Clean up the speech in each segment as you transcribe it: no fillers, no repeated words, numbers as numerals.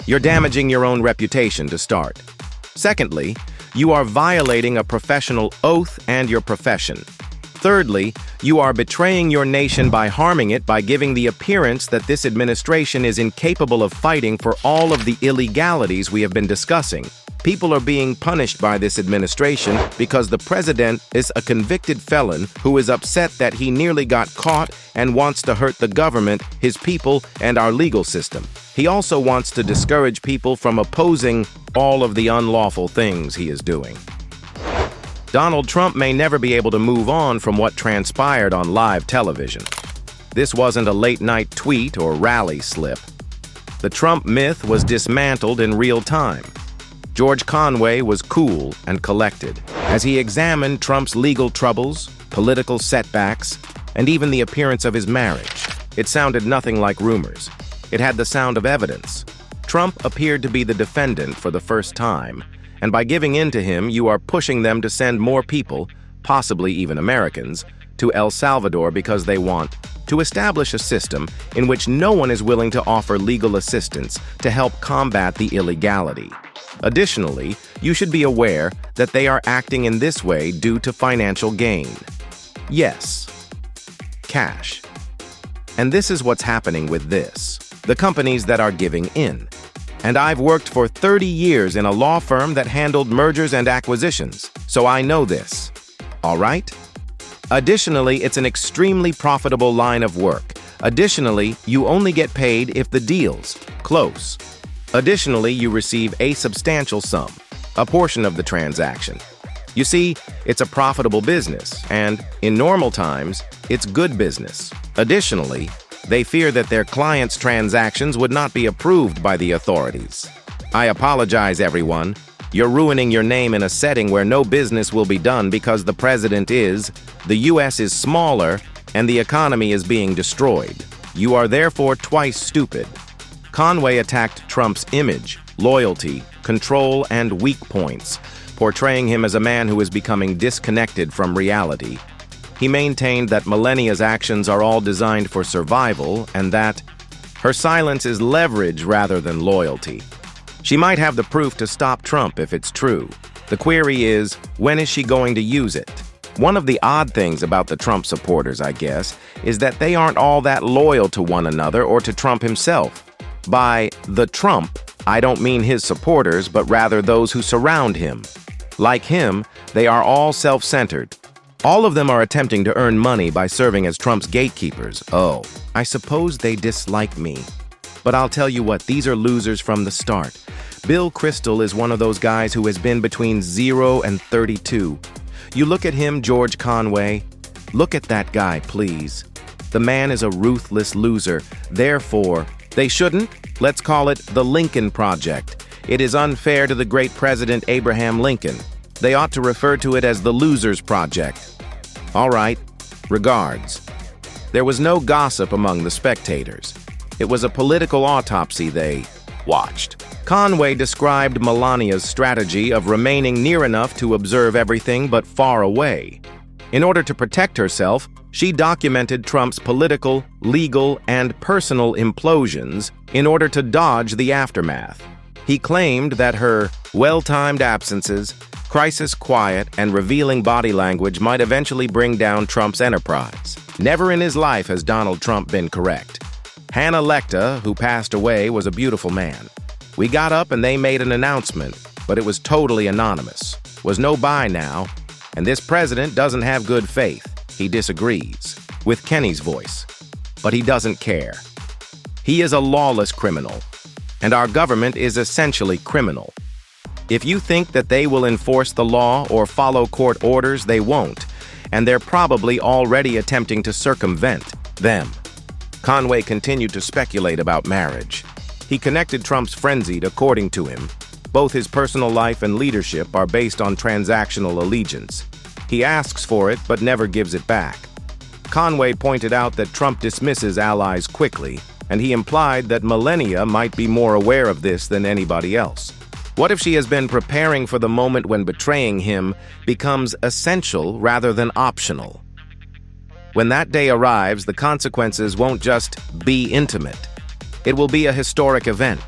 You're damaging your own reputation to start. Secondly, you are violating a professional oath and your profession. Thirdly, you are betraying your nation by harming it by giving the appearance that this administration is incapable of fighting for all of the illegalities we have been discussing. People are being punished by this administration because the president is a convicted felon who is upset that he nearly got caught and wants to hurt the government, his people, and our legal system. He also wants to discourage people from opposing all of the unlawful things he is doing. Donald Trump may never be able to move on from what transpired on live television. This wasn't a late-night tweet or rally slip. The Trump myth was dismantled in real time. George Conway was cool and collected as he examined Trump's legal troubles, political setbacks, and even the appearance of his marriage. It sounded nothing like rumors. It had the sound of evidence. Trump appeared to be the defendant for the first time, and by giving in to him, you are pushing them to send more people, possibly even Americans, to El Salvador because they want to establish a system in which no one is willing to offer legal assistance to help combat the illegality. Additionally, you should be aware that they are acting in this way due to financial gain. Yes, cash. And this is what's happening with this. The companies that are giving in. And I've worked for 30 years in a law firm that handled mergers and acquisitions, so I know this. All right? Additionally, it's an extremely profitable line of work. Additionally, you only get paid if the deal's close. Additionally, you receive a substantial sum, a portion of the transaction. You see, it's a profitable business, and in normal times, it's good business. Additionally, they fear that their clients' transactions would not be approved by the authorities. I apologize, everyone. You're ruining your name in a setting where no business will be done because the president is, the U.S. is smaller, and the economy is being destroyed. You are therefore twice stupid. Conway attacked Trump's image, loyalty, control, and weak points, portraying him as a man who is becoming disconnected from reality. He maintained that Melania's actions are all designed for survival and that her silence is leverage rather than loyalty. She might have the proof to stop Trump if it's true. The query is, when is she going to use it? One of the odd things about the Trump supporters, I guess, is that they aren't all that loyal to one another or to Trump himself. By the Trump, I don't mean his supporters, but rather those who surround him. Like him, they are all self-centered. All of them are attempting to earn money by serving as Trump's gatekeepers. Oh, I suppose they dislike me. But I'll tell you what, these are losers from the start. Bill Kristol is one of those guys who has been between 0 and 32. You look at him, George Conway. Look at that guy, please. The man is a ruthless loser. Therefore, they shouldn't. Let's call it the Lincoln Project. It is unfair to the great President Abraham Lincoln. They ought to refer to it as the Losers Project. All right. Regards. There was no gossip among the spectators. It was a political autopsy they watched. Conway described Melania's strategy of remaining near enough to observe everything but far away. In order to protect herself, she documented Trump's political, legal, and personal implosions in order to dodge the aftermath. He claimed that her well-timed absences, crisis quiet, and revealing body language might eventually bring down Trump's enterprise. Never in his life has Donald Trump been correct. Hannah Lecter, who passed away, was a beautiful man. We got up and they made an announcement, but it was totally anonymous. Was no buy now, and this president doesn't have good faith. He disagrees with Kenny's voice, but he doesn't care. He is a lawless criminal, and our government is essentially criminal. If you think that they will enforce the law or follow court orders, they won't, and they're probably already attempting to circumvent them. Conway continued to speculate about marriage. He connected Trump's frenzied, according to him. Both his personal life and leadership are based on transactional allegiance. He asks for it, but never gives it back. Conway pointed out that Trump dismisses allies quickly, and he implied that Melania might be more aware of this than anybody else. What if she has been preparing for the moment when betraying him becomes essential rather than optional? When that day arrives, the consequences won't just be intimate. It will be a historic event.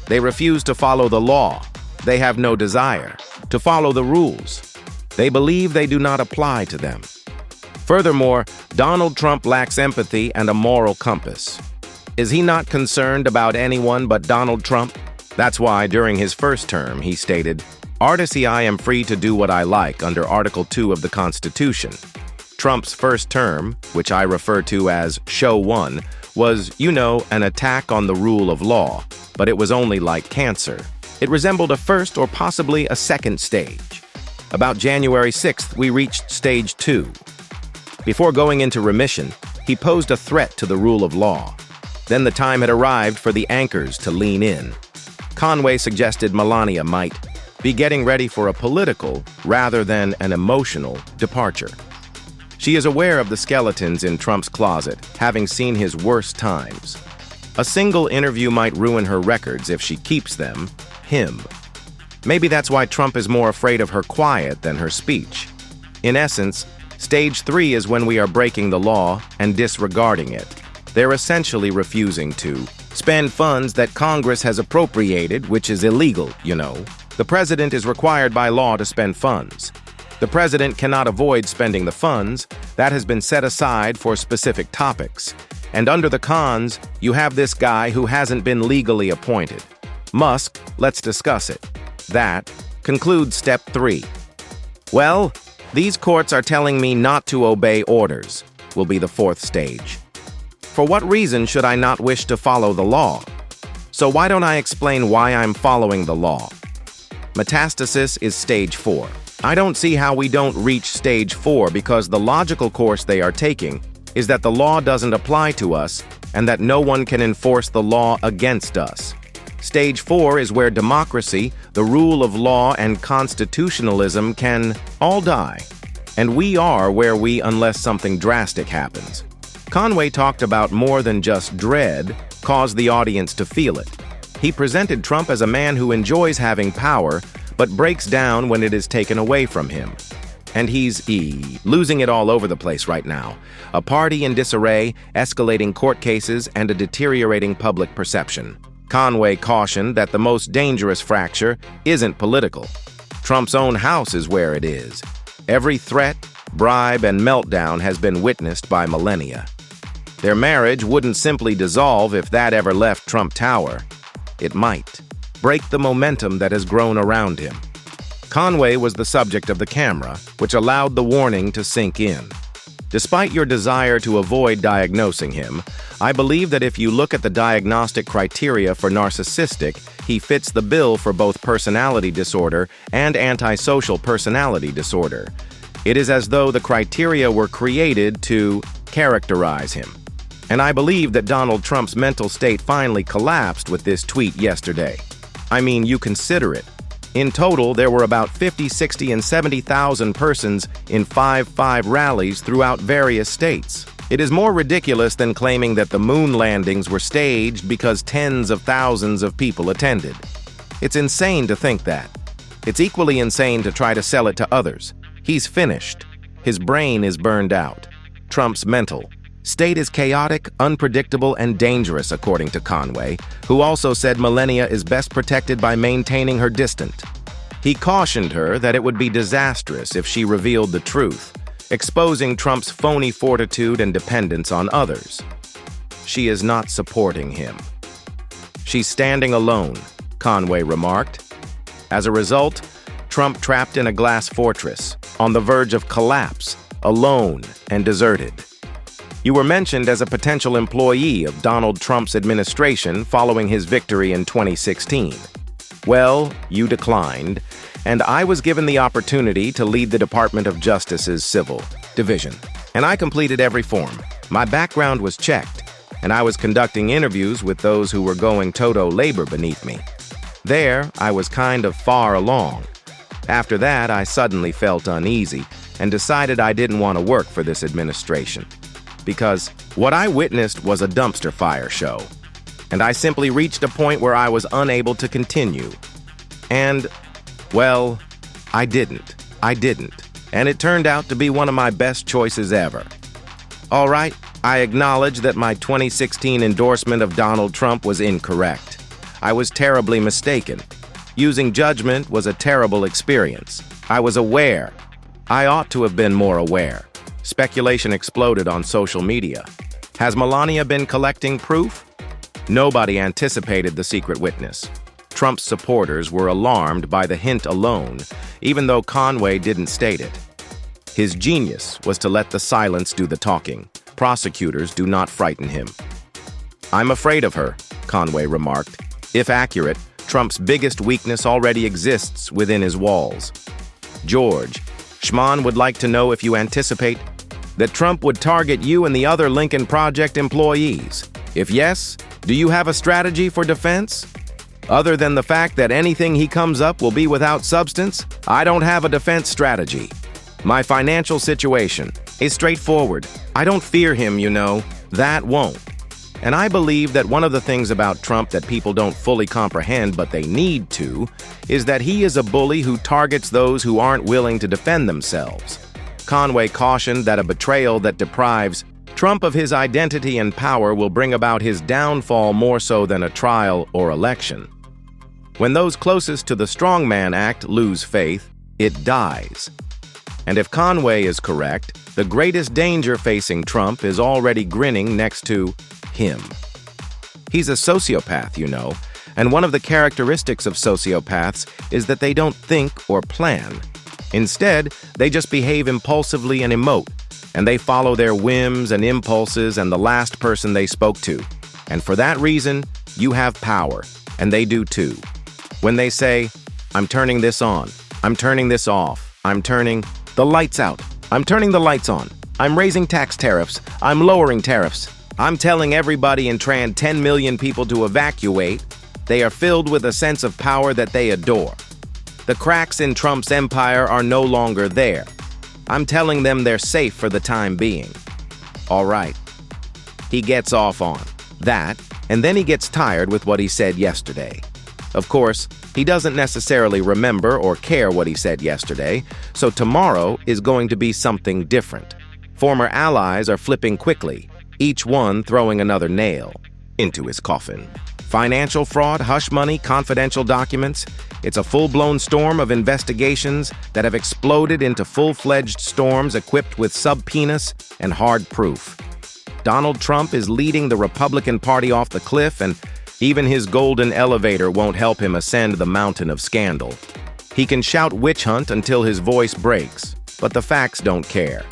They refuse to follow the law. They have no desire to follow the rules. They believe they do not apply to them. Furthermore, Donald Trump lacks empathy and a moral compass. Is he not concerned about anyone but Donald Trump? That's why, during his first term, he stated, "Artisy, I am free to do what I like under Article 2 of the Constitution." Trump's first term, which I refer to as Show 1, was, an attack on the rule of law, but it was only like cancer. It resembled a first or possibly a second stage. About January 6th, we reached stage 2. Before going into remission, he posed a threat to the rule of law. Then the time had arrived for the anchors to lean in. Conway suggested Melania might be getting ready for a political rather than an emotional departure. She is aware of the skeletons in Trump's closet, having seen his worst times. A single interview might ruin her records if she keeps them, him. Maybe that's why Trump is more afraid of her quiet than her speech. In essence, stage 3 is when we are breaking the law and disregarding it. They're essentially refusing to spend funds that Congress has appropriated, which is illegal, The president is required by law to spend funds. The president cannot avoid spending the funds that has been set aside for specific topics. And under the cons, you have this guy who hasn't been legally appointed. Musk, let's discuss it. That concludes step 3. Well, these courts are telling me not to obey orders, will be the 4th stage. For what reason should I not wish to follow the law? So why don't I explain why I'm following the law? Metastasis is stage 4. I don't see how we don't reach stage 4 because the logical course they are taking is that the law doesn't apply to us and that no one can enforce the law against us. Stage 4 is where democracy, the rule of law, and constitutionalism can all die. And we are where we, unless something drastic happens. Conway talked about more than just dread, caused the audience to feel it. He presented Trump as a man who enjoys having power, but breaks down when it is taken away from him. And he's losing it all over the place right now. A party in disarray, escalating court cases, and a deteriorating public perception. Conway cautioned that the most dangerous fracture isn't political. Trump's own house is where it is. Every threat, bribe, and meltdown has been witnessed by Melania. Their marriage wouldn't simply dissolve if that ever left Trump Tower. It might break the momentum that has grown around him. Conway was the subject of the camera, which allowed the warning to sink in. Despite your desire to avoid diagnosing him, I believe that if you look at the diagnostic criteria for narcissistic, he fits the bill for both personality disorder and antisocial personality disorder. It is as though the criteria were created to characterize him. And I believe that Donald Trump's mental state finally collapsed with this tweet yesterday. I mean, you consider it. In total, there were about 50, 60, and 70,000 persons in 5 rallies throughout various states. It is more ridiculous than claiming that the moon landings were staged because tens of thousands of people attended. It's insane to think that. It's equally insane to try to sell it to others. He's finished. His brain is burned out. Trump's mental state is chaotic, unpredictable, and dangerous, according to Conway, who also said Melania is best protected by maintaining her distance. He cautioned her that it would be disastrous if she revealed the truth, exposing Trump's phony fortitude and dependence on others. She is not supporting him. She's standing alone, Conway remarked. As a result, Trump trapped in a glass fortress, on the verge of collapse, alone and deserted. You were mentioned as a potential employee of Donald Trump's administration following his victory in 2016. Well, you declined, and I was given the opportunity to lead the Department of Justice's Civil Division. And I completed every form. My background was checked, and I was conducting interviews with those who were going toto labor beneath me. There, I was kind of far along. After that, I suddenly felt uneasy and decided I didn't want to work for this administration. Because what I witnessed was a dumpster fire show, and I simply reached a point where I was unable to continue. And, well, I didn't. And it turned out to be one of my best choices ever. All right, I acknowledge that my 2016 endorsement of Donald Trump was incorrect. I was terribly mistaken. Using judgment was a terrible experience. I was aware. I ought to have been more aware. Speculation exploded on social media. Has Melania been collecting proof? Nobody anticipated the secret witness. Trump's supporters were alarmed by the hint alone, even though Conway didn't state it. His genius was to let the silence do the talking. Prosecutors do not frighten him. I'm afraid of her, Conway remarked. If accurate, Trump's biggest weakness already exists within his walls. George, Schman would like to know if you anticipate that Trump would target you and the other Lincoln Project employees. If yes, do you have a strategy for defense? Other than the fact that anything he comes up will be without substance, I don't have a defense strategy. My financial situation is straightforward. I don't fear him, you know. That won't. And I believe that one of the things about Trump that people don't fully comprehend, but they need to, is that he is a bully who targets those who aren't willing to defend themselves. Conway cautioned that a betrayal that deprives Trump of his identity and power will bring about his downfall more so than a trial or election. When those closest to the strongman act lose faith, it dies. And if Conway is correct, the greatest danger facing Trump is already grinning next to him. He's a sociopath, you know, and one of the characteristics of sociopaths is that they don't think or plan. Instead, they just behave impulsively and emote, and they follow their whims and impulses and the last person they spoke to. And for that reason, you have power, and they do too. When they say, I'm turning this on, I'm turning this off, I'm turning the lights out, I'm turning the lights on, I'm raising tax tariffs, I'm lowering tariffs, I'm telling everybody in 10 million people to evacuate, they are filled with a sense of power that they adore. The cracks in Trump's empire are no longer there. I'm telling them they're safe for the time being. All right. He gets off on that, and then he gets tired with what he said yesterday. Of course, he doesn't necessarily remember or care what he said yesterday, so tomorrow is going to be something different. Former allies are flipping quickly, each one throwing another nail into his coffin. Financial fraud, hush money, confidential documents. It's a full-blown storm of investigations that have exploded into full-fledged storms equipped with subpoenas and hard proof. Donald Trump is leading the Republican Party off the cliff, and even his golden elevator won't help him ascend the mountain of scandal. He can shout witch hunt until his voice breaks, but the facts don't care.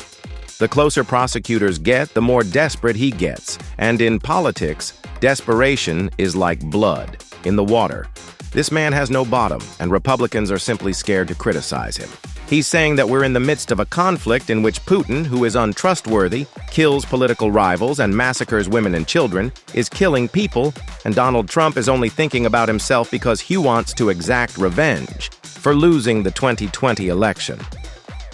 The closer prosecutors get, the more desperate he gets, and in politics, desperation is like blood in the water. This man has no bottom, and Republicans are simply scared to criticize him. He's saying that we're in the midst of a conflict in which Putin, who is untrustworthy, kills political rivals and massacres women and children, is killing people, and Donald Trump is only thinking about himself because he wants to exact revenge for losing the 2020 election.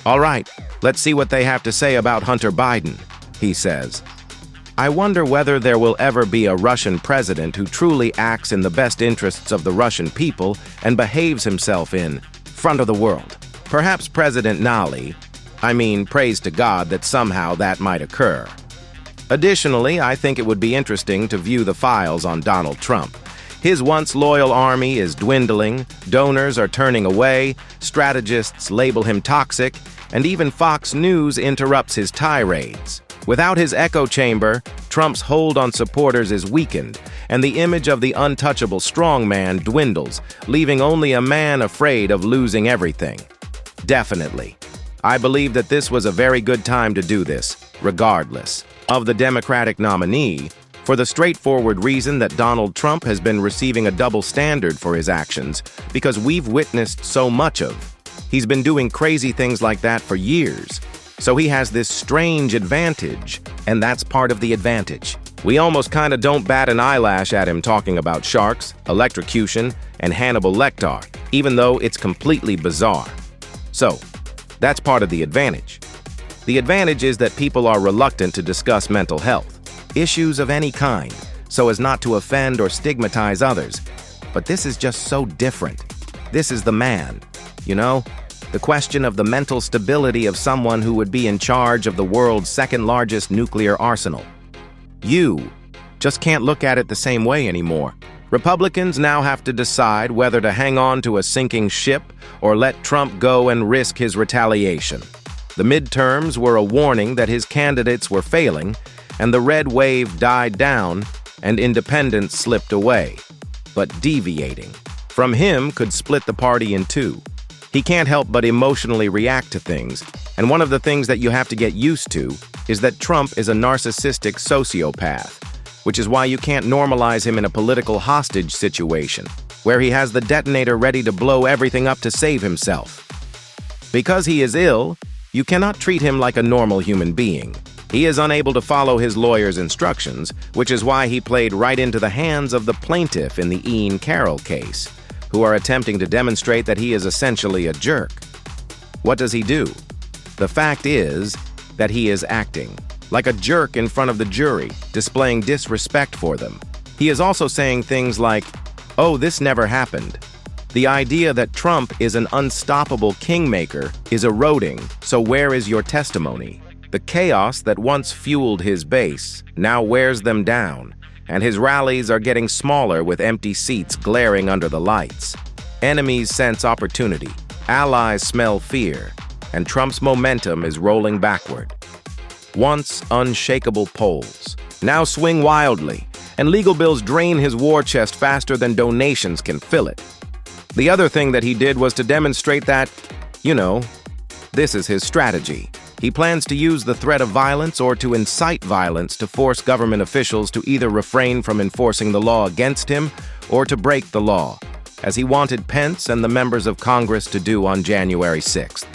All right, let's see what they have to say about Hunter Biden, he says. I wonder whether there will ever be a Russian president who truly acts in the best interests of the Russian people and behaves himself in front of the world. Perhaps President Nali. Praise to God that somehow that might occur. Additionally, I think it would be interesting to view the files on Donald Trump. His once loyal army is dwindling, donors are turning away, strategists label him toxic, and even Fox News interrupts his tirades. Without his echo chamber, Trump's hold on supporters is weakened, and the image of the untouchable strongman dwindles, leaving only a man afraid of losing everything. Definitely. I believe that this was a very good time to do this, regardless of the Democratic nominee, for the straightforward reason that Donald Trump has been receiving a double standard for his actions because we've witnessed so much of. He's been doing crazy things like that for years. So he has this strange advantage, and that's part of the advantage. We almost kind of don't bat an eyelash at him talking about sharks, electrocution, and Hannibal Lecter, even though it's completely bizarre. So, that's part of the advantage. The advantage is that people are reluctant to discuss mental health, issues of any kind, so as not to offend or stigmatize others. But this is just so different. This is the man, you know? The question of the mental stability of someone who would be in charge of the world's second-largest nuclear arsenal. You just can't look at it the same way anymore. Republicans now have to decide whether to hang on to a sinking ship or let Trump go and risk his retaliation. The midterms were a warning that his candidates were failing, and the red wave died down and independents slipped away. But deviating from him could split the party in two. He can't help but emotionally react to things, and one of the things that you have to get used to is that Trump is a narcissistic sociopath, which is why you can't normalize him in a political hostage situation, where he has the detonator ready to blow everything up to save himself. Because he is ill, you cannot treat him like a normal human being. He is unable to follow his lawyer's instructions, which is why he played right into the hands of the plaintiff in the Ian Carroll case, who are attempting to demonstrate that he is essentially a jerk. What does he do? The fact is that he is acting like a jerk in front of the jury, displaying disrespect for them. He is also saying things like, "Oh, this never happened." The idea that Trump is an unstoppable kingmaker is eroding, so where is your testimony? The chaos that once fueled his base now wears them down, and his rallies are getting smaller with empty seats glaring under the lights. Enemies sense opportunity, allies smell fear, and Trump's momentum is rolling backward. Once unshakable polls now swing wildly, and legal bills drain his war chest faster than donations can fill it. The other thing that he did was to demonstrate that, this is his strategy. He plans to use the threat of violence or to incite violence to force government officials to either refrain from enforcing the law against him or to break the law, as he wanted Pence and the members of Congress to do on January 6th.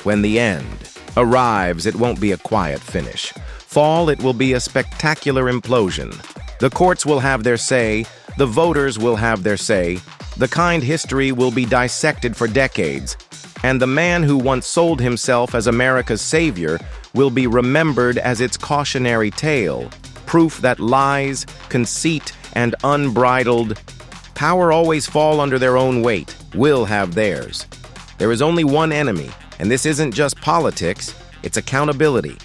When the end arrives, it won't be a quiet finish. Fall, it will be a spectacular implosion. The courts will have their say, the voters will have their say, the kind history will be dissected for decades, and the man who once sold himself as America's savior will be remembered as its cautionary tale, proof that lies, conceit, and unbridled power always fall under their own weight, will have theirs. There is only one enemy, and this isn't just politics, it's accountability.